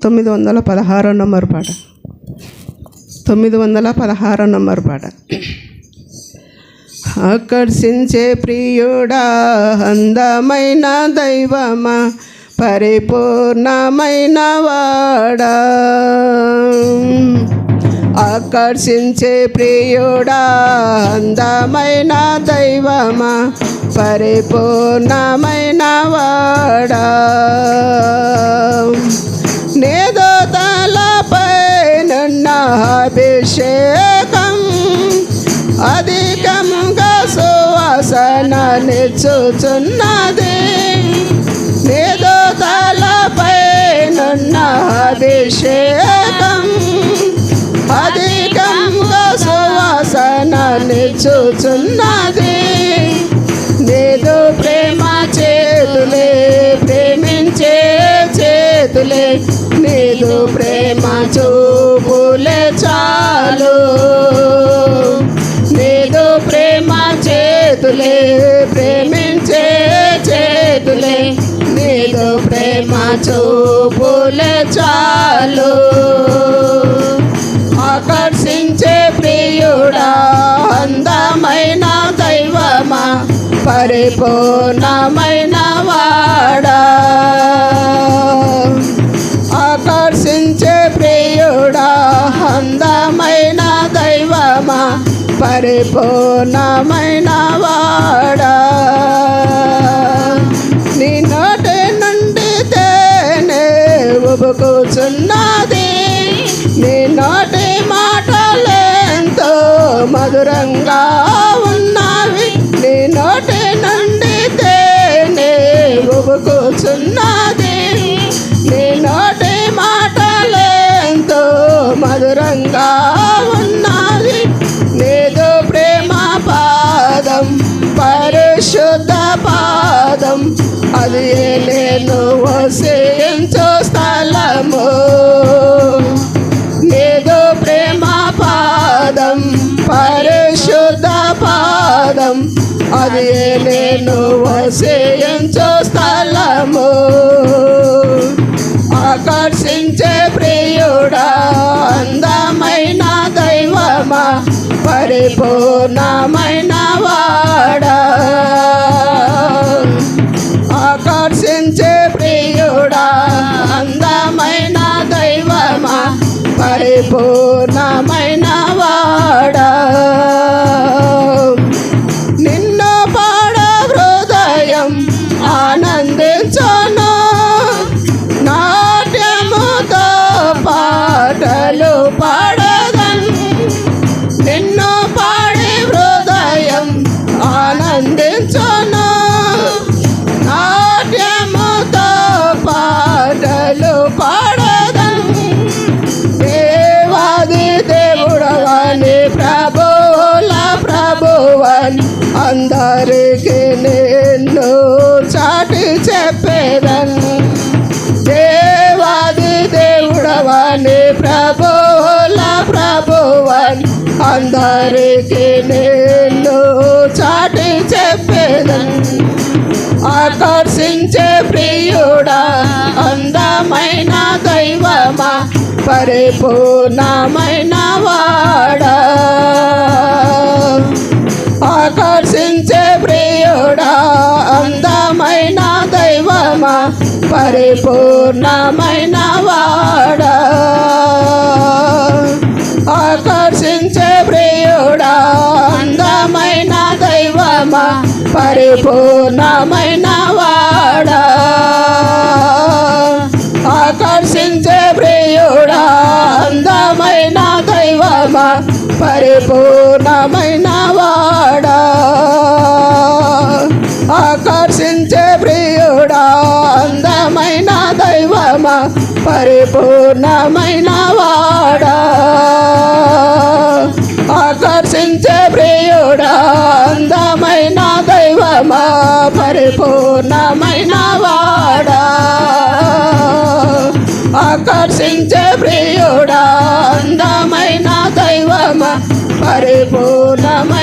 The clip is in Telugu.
916 నంబర్ పాట. 916 నంబర్ పాట. ఆకర్షించే ప్రియుడా, అందమైన దైవమా, పరిపూర్ణమైన వాడా. ఆకర్షించే ప్రియుడా, అందమైన దైవమా, పరిపూర్ణమైన వాడా. నేదో తలపై నున్న అభిషేకం అధికముగా సువాసననిచ్చుచున్నది. నేదో తలపై నున్న అభిషేకం అధికంగా సువాసననిచ్చుచున్నది. నేదో ప్రేమ చేతులే, ప్రేమించే చేతులే, నీదు ప్రేమ చూపులే చాలు. నీదు ప్రేమ చేతులే, ప్రేమించే చేతులే, నీదు ప్రేమ చూపులే చాలు. ఆకర్షించే ప్రియుడా, అందమైన దైవమా, పరిపూర్ణమైన వాడా. ఆకర్షించే ప్రియుడా, అందమైన దైవమా, పరిపూర్ణమైన వాడా. నీ నోటి నుండి తేనె ఉబుకుచున్నది, నీ నోటి మాటలెంతో మధురంగా ఉన్నవి. నీ నోటి నుండి తేనె ఉబుకుచున్నది, నీ నోటి మాటలెంతో మధురంగా ఉన్నది. నీదు ప్రేమ పాదం, పరిశుద్ధ పాదం, అది నేను వసించు స్థలము. నీదు ప్రేమ పాదం, పరిశుద్ధ పాదం, అది నేను వసించు స్థలము. ఆకర్షించే ప్రియుడా, అందమైన దైవమా, పరిపూర్ణమైన వాడా. ఆకర్షించే ప్రియుడా, అందమైన దైవమా, పరిపూర్ణమైన వాడా. నిన్ను పాడ హృదయం ఆనందించును, నాట్యముతో పాటలు పాడదన్. నిన్ను పాడి హృదయం ఆనందించును, నాట్యముతో పాటలు పాడదన్. దేవాది దేవుడవని, ప్రభువుల ప్రభువని, అందరికీ నిన్ను చాటి చెప్పేదన్. దేవాది దేవుడవని, ప్రభువుల ప్రభువని, అందరికీ నిన్ను చాటి చెప్పేదన్. ఆకర్షించే ప్రియుడా, అందమైన దైవమా, పరిపూర్ణమైన వాడా. ఆకర్షించే ప్రియుడా, అందమైన దైవమా, పరిపూర్ణమైన వాడా. ఆకర్షించే ప్రియుడా, అందమైన దైవమా, పరిపూర్ణమైన వాడా. ఆకర్షించే ప్రియుడా, అందమైన దైవమా, పరిపూర్ణమైన వాడా. ఆకర్షించే ప్రియుడా, అందమైన దైవమా, పరిపూర్ణమైన వాడా. ఆకర్షించే ప్రియుడా, అందమైన దైవమా, పరిపూర్ణమైన వాడా. ఆకర్షించే ప్రియుడా, అందమైన దైవమా, పరిపూర్ణమైన